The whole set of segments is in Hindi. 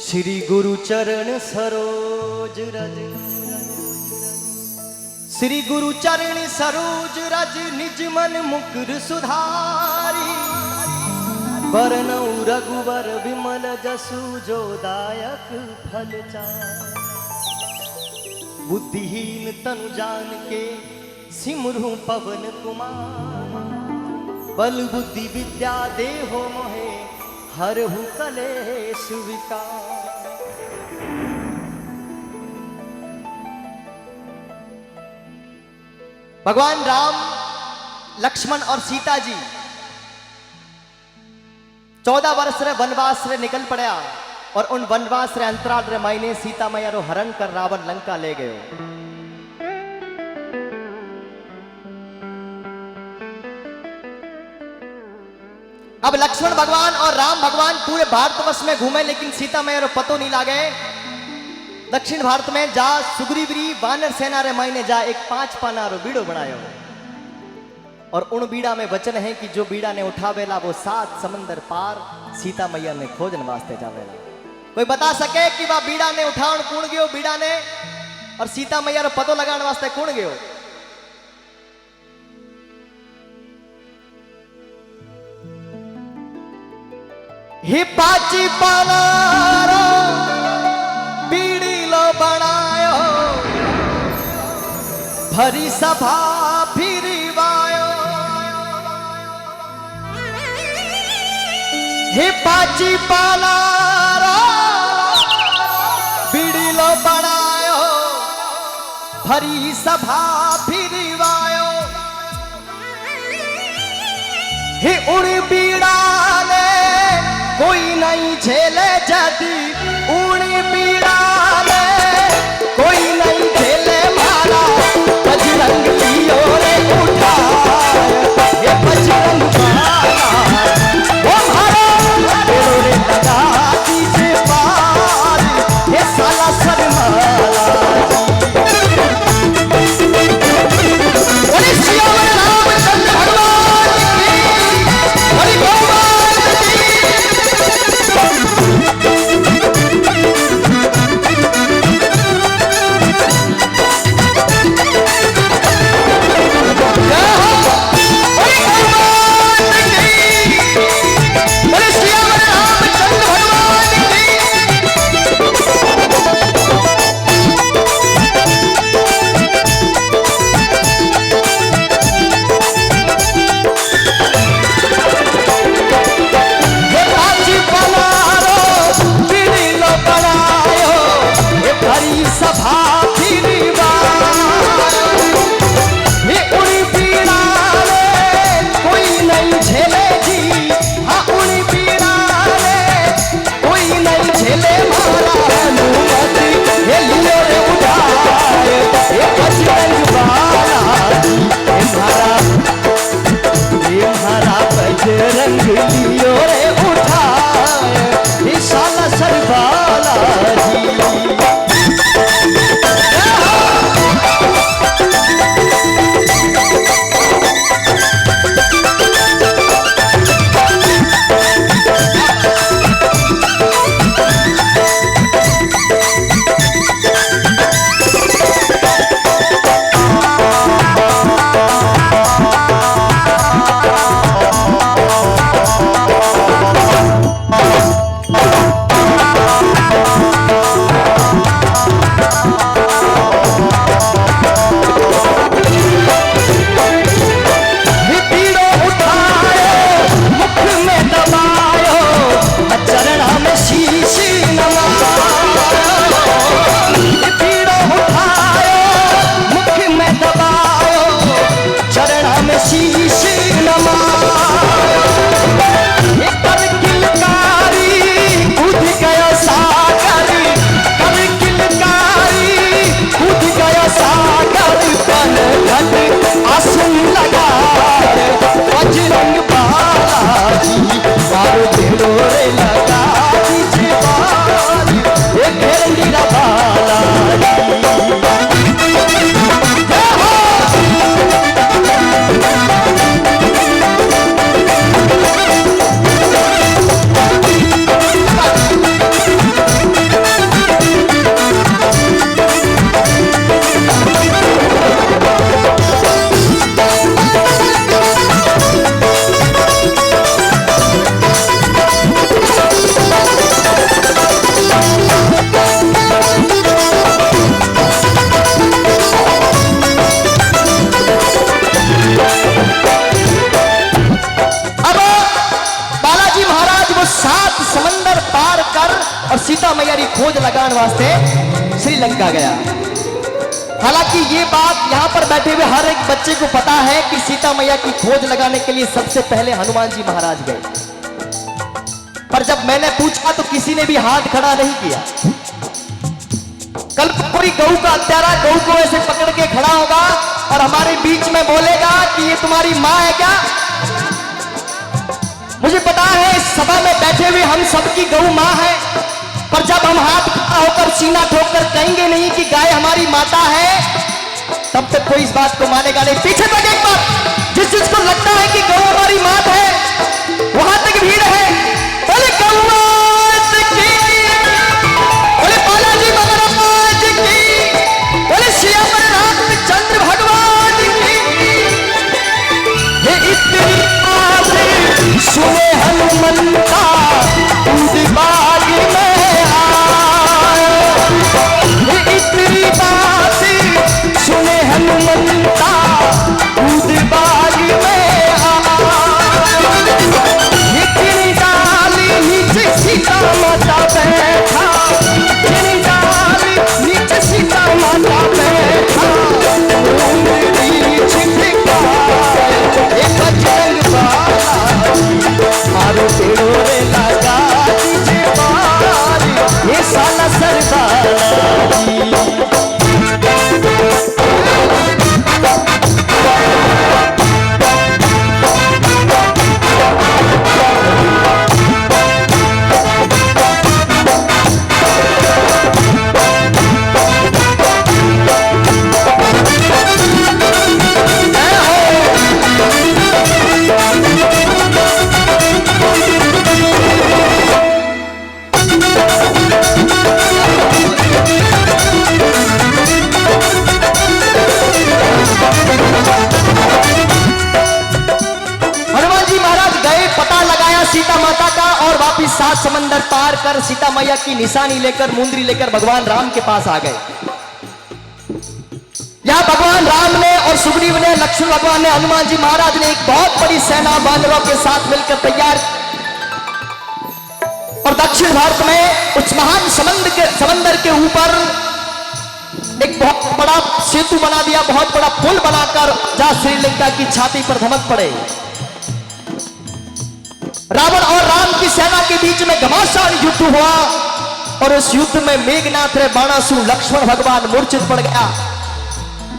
श्री गुरु चरण सरोज रज, श्री गुरु चरण सरोज रज, निज मन मुकुर सुधारी। बरनऊ रघुवर विमल जसु, जो दायक फल चारि। बुद्धिहीन तनु जान के सिमरु पवन कुमार। बल बुद्धि विद्या देहो मोहे, हरहु कलेश विकार। भगवान राम, लक्ष्मण और सीता जी 14 वर्ष रे वनवास रे निकल पड़ा और उन वनवास रे अंतराल रे मायने सीता मैया रो हरण कर रावण लंका ले गयो। अब लक्ष्मण भगवान और राम भगवान पूरे भारतवर्ष में घूमे, लेकिन सीता मैया रो पतो नहीं लागे। दक्षिण भारत में जा सुग्रीवरी वानर सेना रे मायने जा एक 5 पाना रो बीड़ो बनायो और उन बीड़ा में वचन है कि जो बीड़ा ने उठावेला वो 7 समंदर पार सीता मैया ने खोजन वास्ते जावेला। कोई बता सके कि वह बीड़ा ने उठावन कौन गयो, बीड़ा ने और सीता मैया रो पतो लगान वास्ते कौन गयो? हे पाची पानारो बीड़ी लो बनायो, भरी सभा फिरवायो। हे पाची पानारो बीड़ी लो बनायो, भरी सभा फिरवायो। हे उड़ बीड़ा ने कोई नहीं झेले जाती, उड़ी पीड़ा ले कोई नहीं झेले मारा। बजरंग लियो रे उठा, ये बजरंग मारा वो मारा तेरो रे लगा दीजिए पार, ये साला सरमाला। बोले सियावर रामचंद्र भगवान की, हरि भगवान की। सीता मैया की खोज लगाने वास्ते श्रीलंका गया। हालांकि ये बात यहाँ पर बैठे हुए हर एक बच्चे को पता है कि सीता मैया की खोज लगाने के लिए सबसे पहले हनुमान जी महाराज गए, पर जब मैंने पूछा तो किसी ने भी हाथ खड़ा नहीं किया। कल कोई गऊ का हत्यारा गऊ को ऐसे पकड़ के खड़ा होगा और हमारे बीच में बोलेगा कि ये तुम्हारी माँ है क्या? मुझे पता है इस सभा में बैठे हुए हम सबकी गऊ माँ है, पर जब हम हाथ खड़ा होकर सीना ठोककर कहेंगे नहीं कि गाय हमारी माता है, तब तक कोई इस बात को मानेगा नहीं। पीछे तक एक बार जिस चीज को लगता है कि गऊ हमारी मात है, वहां तक भीड़ है। बोले गौ मात की, बोले बालाजी महाराज की, बोले श्यामल रामचंद्र भगवान की। ये इतनी बात सुने हनुमंता दूध बाग में आए, ये इतनी बात सुने हनुमंता दूध बाग में आए। ये डाली नीचे सीता माता बैठा, ये डाली नीचे सीता माता बैठा, मारो पेड़ो रे लगा दीजिए बारी, ये साला सरदार। सीता माता का और वापिस 7 समंदर पार कर सीता मैया की निशानी लेकर मुंदरी लेकर भगवान राम के पास आ गए। यहां भगवान राम ने और सुग्रीव ने, लक्ष्मण भगवान ने, हनुमान जी महाराज ने एक बहुत बड़ी सेना वानरों के साथ मिलकर तैयार, और दक्षिण भारत में उस महान समंदर के ऊपर एक बहुत बड़ा सेतु बना दिया, बहुत बड़ा पुल बनाकर जहां श्रीलंका की छाती पर धमक पड़े। रावण और राम की सेना के बीच में घमासान युद्ध हुआ और उस युद्ध में मेघनाथ रे बाणासुर लक्ष्मण भगवान मूर्छित पड़ गया।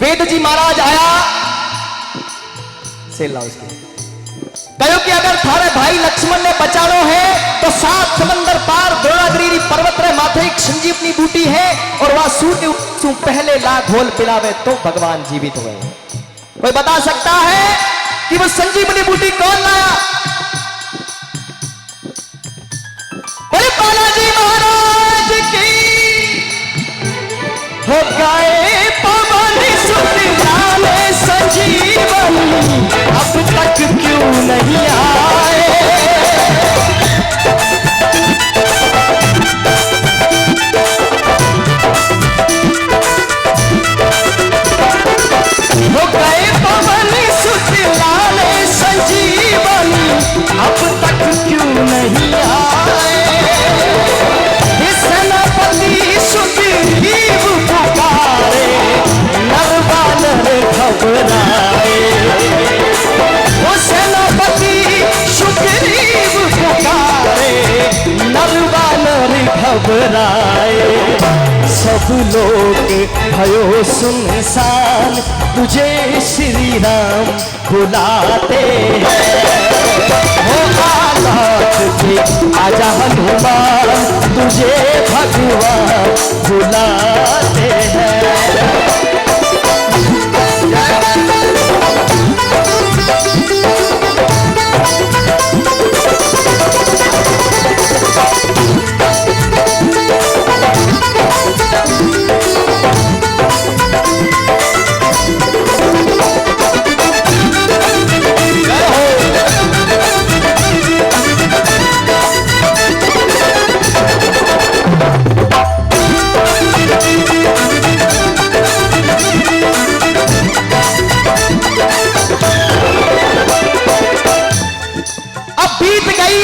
वेद जी महाराज आया से कहो कि अगर थारे भाई लक्ष्मण ने बचानो है तो 7 समंदर पार द्रोणागिरी पर्वत रे माथे एक संजीवनी बूटी है और वह सूर्य पहले लाख घोल पिलावे तो भगवान जीवित हुए। कोई बता सकता है कि वो संजीवनी बूटी कौन लाया? बोले बालाजी महाराज की। हो गए पवन सुत लाले संजीवनी, अब तक क्यों नहीं आए? हो गए पवन सुत लाले संजीवनी, अब तक क्यों नहीं आए? सेनापति सुग्रीव पुकारे, नर बानर घबराए। वो सेनापति सुग्रीव पुकारे, नर बानर घबराए। सब लोग भयो सुनसान, तुझे श्री राम बुलाते हैं। हो हालात के आजा हनुमान, तुझे भगवान बुलाते हैं।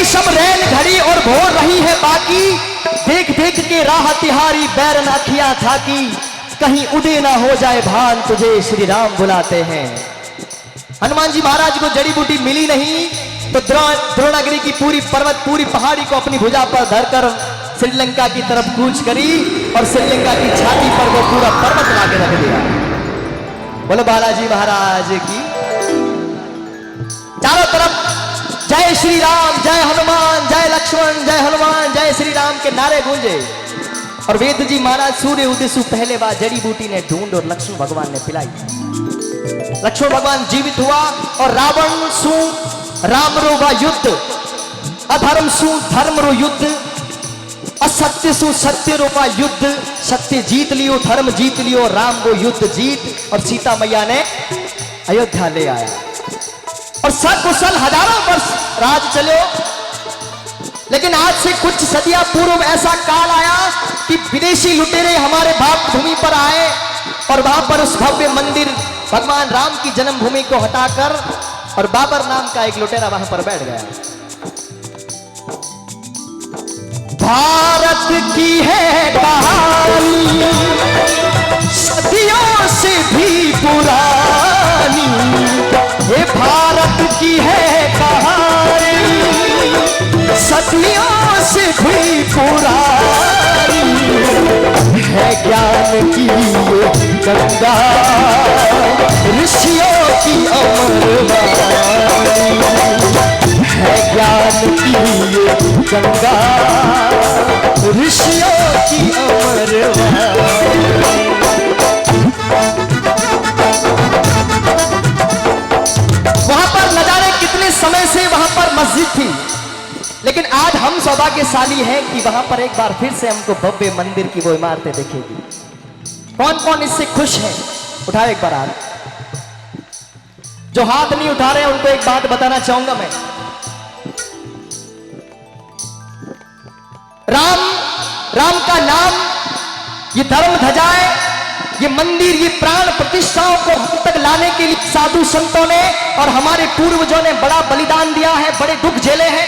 सब रैन घड़ी और भोर रही है बाकी, देख देख के राह तिहारी बैरन अखियां थाकी, कहीं उड़े ना हो जाए भान तुझे श्री राम बुलाते हैं। हनुमान जी महाराज को जड़ी बूटी मिली नहीं तो द्रोणागिरी की पूरी पर्वत पूरी पहाड़ी को अपनी भुजा पर धरकर श्रीलंका की तरफ कूच करी और श्रीलंका की छाती पर वो पूरा पर्वत लाके रख दिया। बोलो बालाजी महाराज की। चारों तरफ जय श्री राम, जय हनुमान, जय लक्ष्मण, जय हनुमान, जय श्री राम के नारे गूंजे। और वेद जी महाराज सूर्य उदय से पहले बार जड़ी बूटी ने ढूंढ और लक्ष्मण भगवान ने पिलाई। लक्ष्मण भगवान जीवित हुआ और रावण सु राम रो वा युद्ध, अधर्म सु धर्म रो युद्ध, असत्य सु सत्य रो वा युद्ध। सत्य जीत लियो, धर्म जीत लियो, राम वो युद्ध जीत और सीता मैया ने अयोध्या ले आया। और सकुशल हजारों वर्ष राज चले। लेकिन आज से कुछ सदियां पूर्व ऐसा काल आया कि विदेशी लुटेरे हमारे भाग भूमि पर आए और वहां पर उस भव्य मंदिर भगवान राम की जन्मभूमि को हटाकर और बाबर नाम का एक लुटेरा वहां पर बैठ गया। भारत की है कहानी सदियों से भी पुरानी, ये भारत की है कहानी सदियों से भी पुरानी, है ज्ञान की ये गंगा ऋषियों की अमर वाणी, है ज्ञान की ये गंगा ऋषियों की अमर वाणी। वहां पर नजारे कितने समय से वहां पर मस्जिद थी, लेकिन आज हम सौभाग्यशाली हैं कि वहां पर एक बार फिर से हमको भव्य मंदिर की वो इमारतें दिखेगी। कौन कौन इससे खुश है? उठाओ एक बार हाथ। जो हाथ नहीं उठा रहे हैं उनको एक बात बताना चाहूंगा मैं। राम का नाम, ये धर्म ध्वजाएं, ये मंदिर, ये प्राण प्रतिष्ठाओं को हम तक लाने के लिए साधु संतों ने और हमारे पूर्वजों ने बड़ा बलिदान दिया है, बड़े दुख झेले हैं।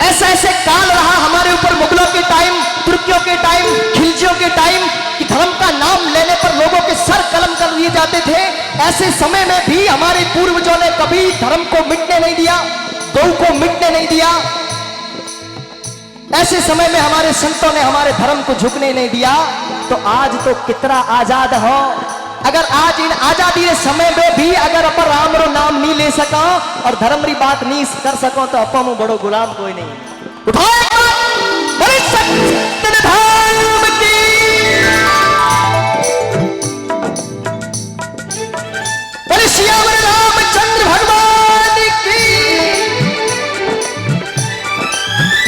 ऐसे ऐसे काल रहा हमारे ऊपर मुगलों के टाइम, तुर्कियों के टाइम, खिलजियों के टाइम कि धर्म का नाम लेने पर लोगों के सर कलम कर दिए जाते थे। ऐसे समय में भी हमारे पूर्वजों ने कभी धर्म को मिटने नहीं दिया, गौ को मिटने नहीं दिया। ऐसे समय में हमारे संतों ने हमारे धर्म को झुकने नहीं दिया। तो आज तो कितना आजाद हो। अगर आज इन आजादी के समय में भी अगर अपन राम रो नाम नहीं ले सका और धर्म री बात नहीं कर सको तो अपन बड़ो गुलाम कोई नहीं। उठाओ बड़े सत्य धर्म की, बड़े श्याम रामचंद्र भगवान की।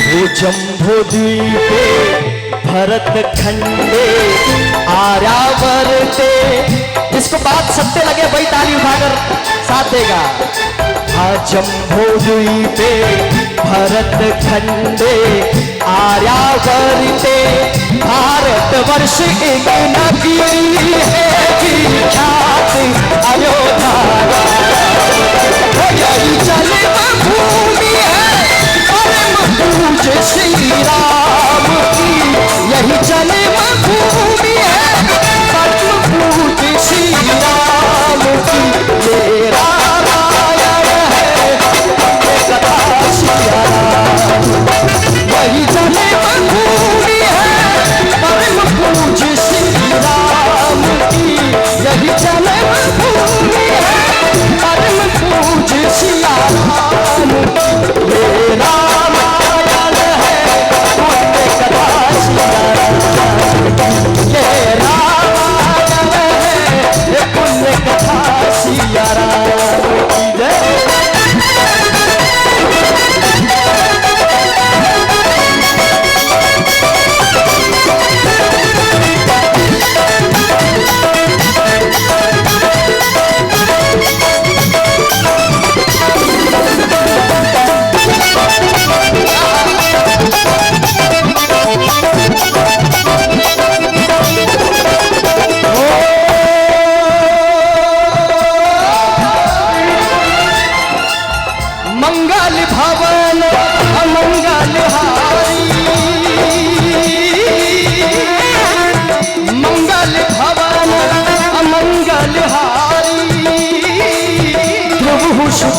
वो जम्बो द्वीपे भरत खंडे आर्यावर्ते, जिसको बात सत्य लगे वही ताली उठाकर साथ देगा। जम्बो द्वीपे भरत खंडे आर्यावर्ते, भारतवर्ष एक नगरी है विख्यात अयोध्या, यही जन्मभूमि है परम पूज्य श्री राम की, यही जन्मभूमि है परम पूज्य श्री राम की। ये रामायण है कथा सिया राम, यही जन्मभूमि है परम पूज्य श्री राम की, यही जन्मभूमि है परम पूज्य सिया राम की। ये रामायण है कथा सिया राम।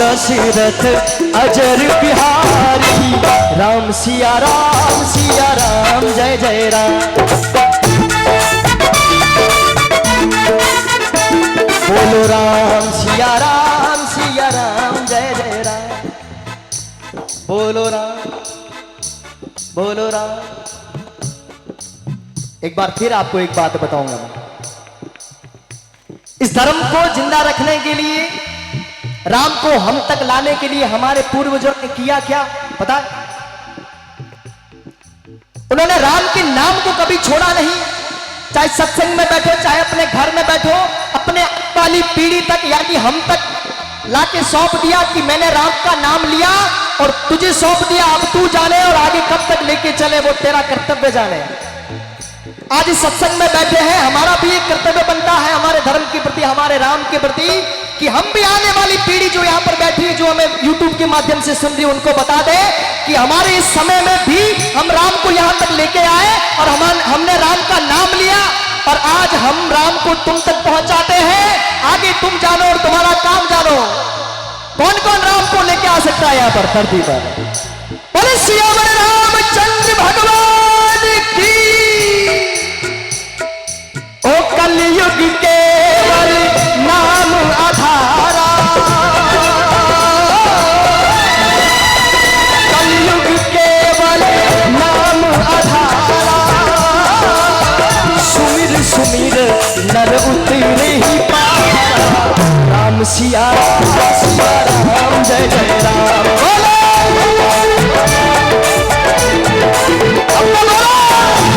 दशरथ अजर बिहारी। राम सिया राम जय जय राम। बोलो राम सिया राम जय जय राम। बोलो राम। एक बार फिर आपको एक बात बताऊंगा मैं। इस धर्म को जिंदा रखने के लिए, राम को हम तक लाने के लिए हमारे पूर्वजों ने किया क्या पता है? उन्होंने राम के नाम को कभी छोड़ा नहीं। चाहे सत्संग में बैठो, चाहे अपने घर में बैठो, अपने वाली पीढ़ी तक यानी हम तक लाके सौंप दिया कि मैंने राम का नाम लिया और तुझे सौंप दिया, अब तू जाने और आगे कब तक लेके चले वो तेरा कर्तव्य जाने। आज इस सत्संग में बैठे हैं, हमारा भी एक कर्तव्य बनता है हमारे धर्म के प्रति, हमारे राम के प्रति, कि हम भी आने वाली पीढ़ी जो यहाँ पर बैठी है, जो हमें YouTube के माध्यम से सुन रही है, उनको बता दे कि हमारे इस समय में भी हम राम को यहाँ तक लेके आए और हमने राम का नाम लिया और आज हम राम को तुम तक पहुंचाते हैं। आगे तुम जानो और तुम्हारा काम जानो। कौन कौन राम को लेके आ सकता है यहाँ पर धरती पर? बोले सियावर रामचंद्र भगवान की। ओ कलयुग केवल नाम आधारा, कलयुग केवल नाम आधारा। सुमिर सुमिर नर उतरे ही पारा। राम सिया राम जय जय राम।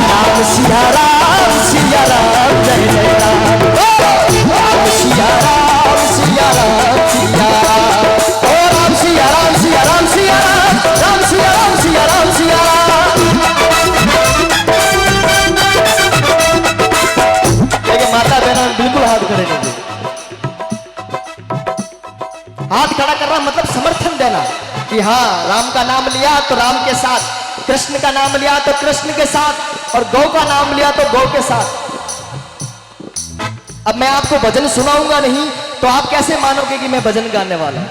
राम सिया राम जय जय राम। राम सिया राम सिया राम। ओ राम सिया राम राम सिया राम। लेकिन माता बहना बिल्कुल हाथ खड़े नहीं थे। हाथ खड़ा करना मतलब समर्थन देना कि हाँ राम का नाम लिया तो राम के साथ, कृष्ण का नाम लिया तो कृष्ण के साथ, और गौ का नाम लिया तो गौ के साथ। अब मैं आपको भजन सुनाऊंगा नहीं तो आप कैसे मानोगे कि मैं भजन गाने वाला हूं?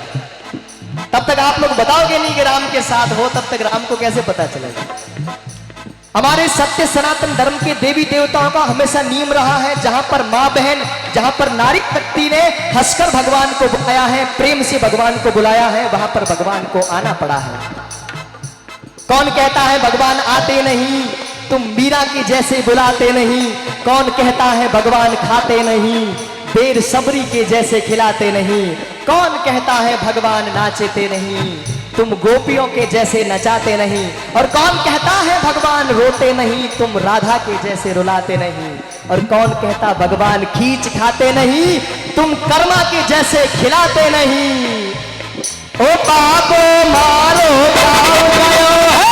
तब तक आप लोग बताओगे नहीं कि राम के साथ हो, तब तक राम को कैसे पता चलेगा? हमारे सत्य सनातन धर्म के देवी देवताओं का हमेशा नियम रहा है, जहां पर मां बहन, जहां पर नारी शक्ति ने हंसकर भगवान को बुलाया है, प्रेम से भगवान को बुलाया है, वहां पर भगवान को आना पड़ा है। कौन कहता है भगवान आते नहीं, तुम मीरा की जैसे बुलाते नहीं? कौन कहता है भगवान खाते नहीं, देर सबरी के जैसे खिलाते नहीं? कौन कहता है भगवान नाचते नहीं, तुम गोपियों के जैसे नचाते नहीं? और कौन कहता है भगवान रोते नहीं, तुम राधा के जैसे रुलाते नहीं? और कौन कहता भगवान खींच खाते नहीं, तुम कर्मा के जैसे खिलाते नहीं? ओ बाबो मारो गाँव गयो है,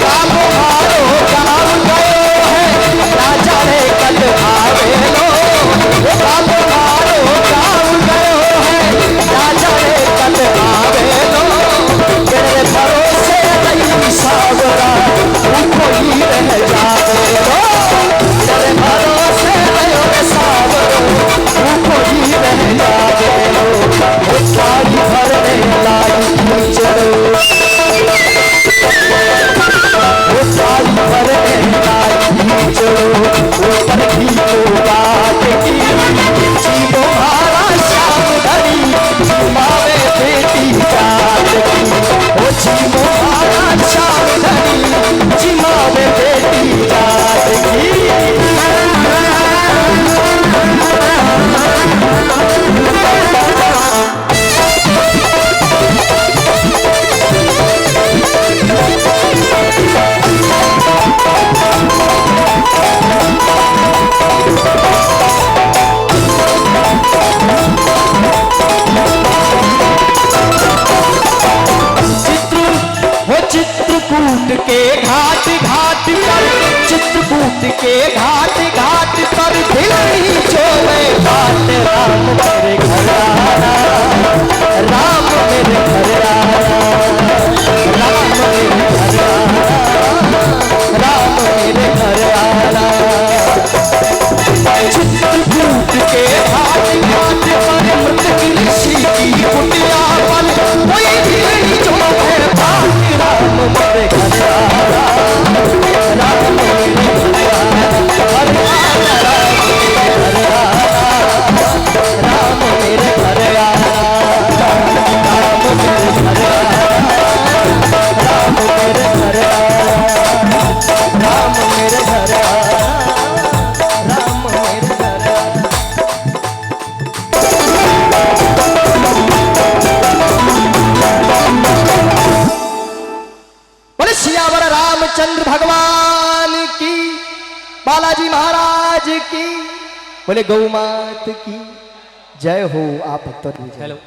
बाबो मारो गाँव गयो है, राजा रे कल आवे लो। बाबो मारो गाँव गयो है, राजा रे कल आवे लो। तेरे भरोसे नहीं सावरा, कोई रह जावे लो। तेरे भरोसे नहीं सावरा, कोई रह जावे लो। वो सारी भरने लाई चलो, वो सारी भरने लाई चलो। ऊपर की तो बात की, जीवो मारा श्याम धनी, मावे बेटी जात की। वो जीवो मारा श्याम धनी, जिमावे बेटी जात की। चित्रकूट के घाट घाट पर, चित्रकूट के घाट घाट पर दिल्ली चोले बात। राम मेरे घर आना, राम मेरे घर आना, राम मेरे घर आना, राम मेरे घर आना। बालाजी महाराज की, बोले गौ मात की जय हो। आप भक्तों की जय। हेलो